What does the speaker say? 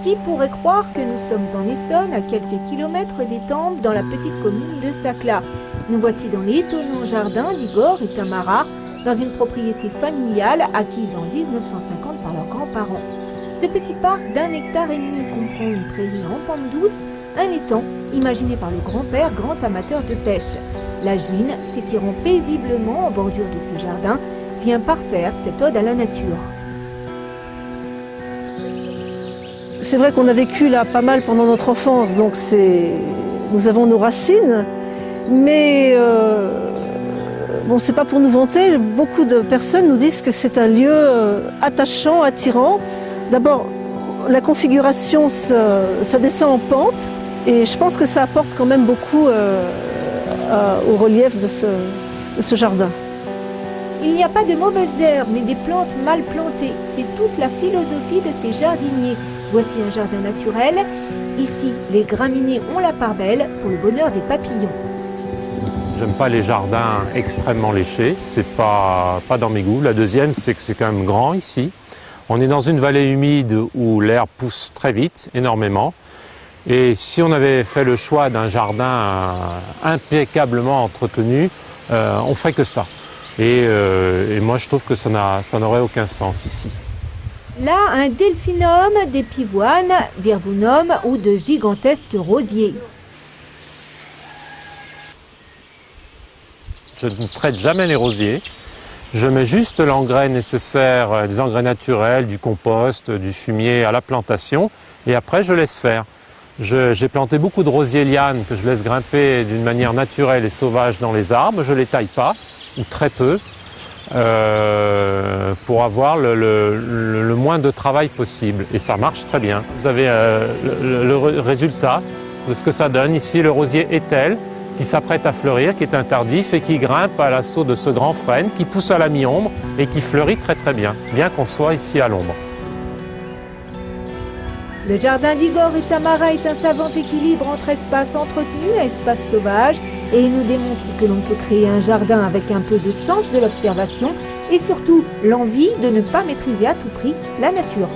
Qui pourrait croire que nous sommes en Essonne, à quelques kilomètres d'Étampes, dans la petite commune de Saclaz. Nous voici dans l'étonnant jardin d'Igor et Tamara, dans une propriété familiale acquise en 1950 par leurs grands-parents. Ce petit parc d'1,5 hectare comprend une prairie en pente douce, un étang imaginé par le grand-père, grand amateur de pêche. La Juine, s'étirant paisiblement en bordure de ce jardin, vient parfaire cette ode à la nature. C'est vrai qu'on a vécu là pas mal pendant notre enfance, donc nous avons nos racines, mais bon, c'est pas pour nous vanter. Beaucoup de personnes nous disent que c'est un lieu attachant, attirant. D'abord, la configuration, ça descend en pente, et je pense que ça apporte quand même beaucoup au relief de ce jardin. Il n'y a pas de mauvaises herbes, mais des plantes mal plantées. C'est toute la philosophie de ces jardiniers. Voici un jardin naturel. Ici, les graminées ont la part belle pour le bonheur des papillons. J'aime pas les jardins extrêmement léchés, c'est pas dans mes goûts. La deuxième, c'est que c'est quand même grand ici. On est dans une vallée humide où l'herbe pousse très vite, énormément. Et si on avait fait le choix d'un jardin impeccablement entretenu, on ferait que ça. Et moi, je trouve que ça n'aurait aucun sens ici. Là, un delphinum, des pivoines, viburnum ou de gigantesques rosiers. Je ne traite jamais les rosiers. Je mets juste l'engrais nécessaire, des engrais naturels, du compost, du fumier à la plantation. Et après, je laisse faire. J'ai planté beaucoup de rosiers lianes que je laisse grimper d'une manière naturelle et sauvage dans les arbres. Je ne les taille pas, ou très peu. Pour avoir le moins de travail possible. Et ça marche très bien. Vous avez le résultat de ce que ça donne. Ici, le rosier étel qui s'apprête à fleurir, qui est un tardif et qui grimpe à l'assaut de ce grand frêne, qui pousse à la mi-ombre et qui fleurit très très bien qu'on soit ici à l'ombre. Le jardin d'Igor et Tamara est un savant équilibre entre espace entretenu et espace sauvage, et il nous démontre que l'on peut créer un jardin avec un peu de sens de l'observation et surtout l'envie de ne pas maîtriser à tout prix la nature.